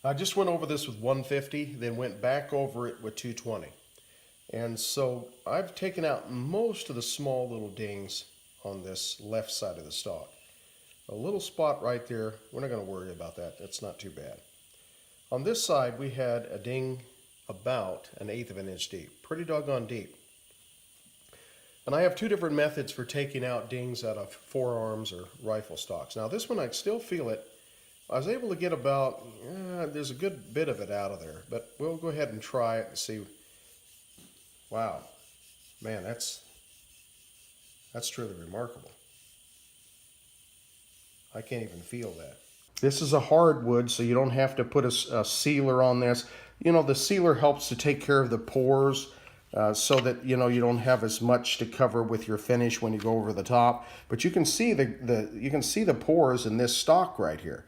I just went over this with 150, then went back over it with 220. And so I've taken out most of the small little dings on this left side of the stock. A little spot right there, we're not going to worry about that. That's not too bad. On this side, we had a ding about 1/8 of an inch deep. Pretty doggone deep. And I have two different methods for taking out dings out of forearms or rifle stocks. Now this one, I still feel it. I was able to get about, there's a good bit of it out of there, but we'll go ahead and try it and see. Wow, man, that's truly remarkable. I can't even feel that. This is a hardwood, so you don't have to put a sealer on this. You know, the sealer helps to take care of the pores so that, you know, you don't have as much to cover with your finish when you go over the top. But you can see the pores in this stock right here.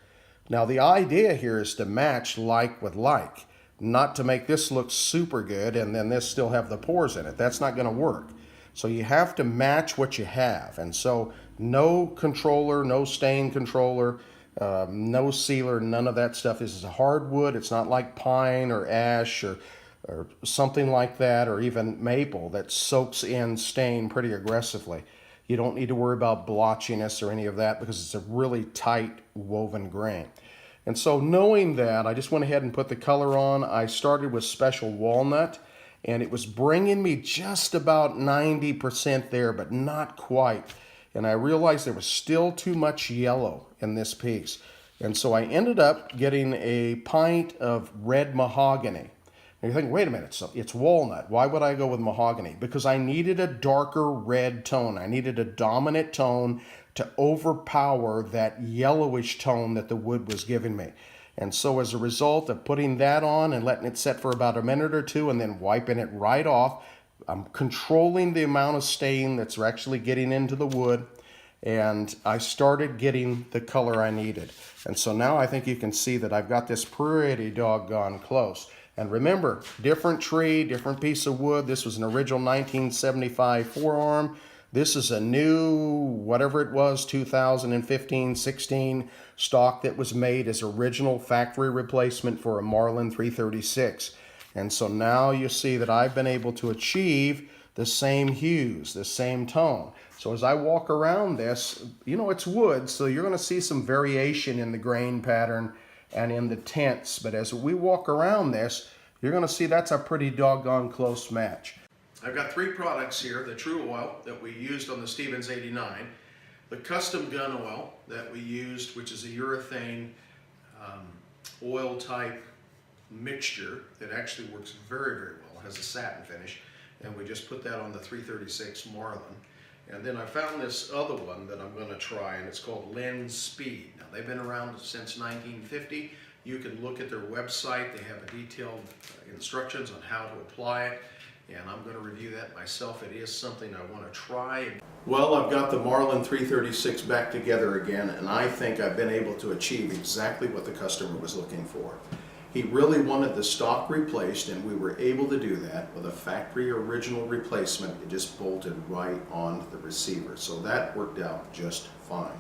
Now, the idea here is to match like with like, not to make this look super good and then this still have the pores in it. That's not going to work. So you have to match what you have. And so no controller, no stain controller, no sealer, none of that stuff. This is a hardwood. It's not like pine or ash or something like that, or even maple that soaks in stain pretty aggressively. You don't need to worry about blotchiness or any of that because it's a really tight woven grain. And so knowing that, I just went ahead and put the color on. I started with Special Walnut, and it was bringing me just about 90% there, but not quite. And I realized there was still too much yellow in this piece. And so I ended up getting a pint of red mahogany. And you think, wait a minute, so it's walnut. Why would I go with mahogany? Because I needed a darker red tone. I needed a dominant tone to overpower that yellowish tone that the wood was giving me. And so as a result of putting that on and letting it set for about a minute or two and then wiping it right off, I'm controlling the amount of stain that's actually getting into the wood, and I started getting the color I needed. And so now I think you can see that I've got this pretty doggone close. And remember, different tree, different piece of wood. This was an original 1975 Forearm. This is a new, whatever it was, 2015, 16 stock that was made as original factory replacement for a Marlin 336. And so now you see that I've been able to achieve the same hues, the same tone. So as I walk around this, you know, it's wood, so you're going to see some variation in the grain pattern and in the tints. But as we walk around this, you're going to see that's a pretty doggone close match. I've got three products here: the True Oil that we used on the Stevens 89, the Custom Gun Oil that we used, which is a urethane oil type mixture that actually works very, very well, has a satin finish, and we just put that on the 336 Marlin. And then I found this other one that I'm going to try, and it's called Lens Speed. Now, they've been around since 1950. You can look at their website. They have a detailed instructions on how to apply it, and I'm going to review that myself. It is something I want to try. Well, I've got the Marlin 336 back together again, and I think I've been able to achieve exactly what the customer was looking for. He really wanted the stock replaced, and we were able to do that with a factory original replacement. It just bolted right on the receiver, so that worked out just fine.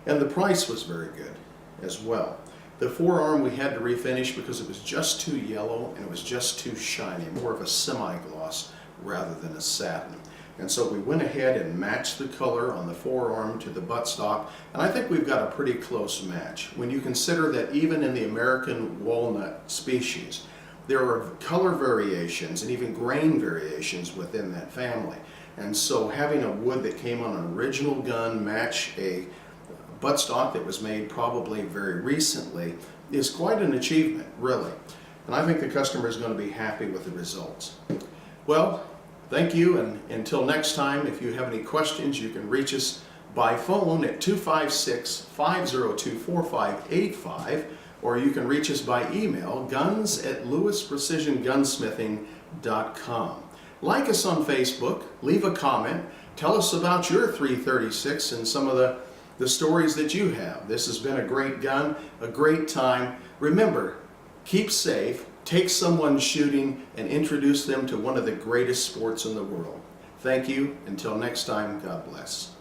And the price was very good as well. The Forearm we had to refinish because it was just too yellow and it was just too shiny, more of a semi-gloss rather than a satin. And so we went ahead and matched the color on the Forearm to the buttstock, and I think we've got a pretty close match. When you consider that even in the American walnut species, there are color variations and even grain variations within that family. And so having a wood that came on an original gun match a buttstock that was made probably very recently is quite an achievement, really. And I think the customer is going to be happy with the results. Well, thank you, and until next time, if you have any questions, you can reach us by phone at 256-502-4585, or you can reach us by email, guns@lewisprecisiongunsmithing.com. Like us on Facebook, leave a comment, tell us about your 336 and some of the stories that you have. This has been a great gun, a great time. Remember, keep safe, take someone shooting, and introduce them to one of the greatest sports in the world. Thank you. Until next time, God bless.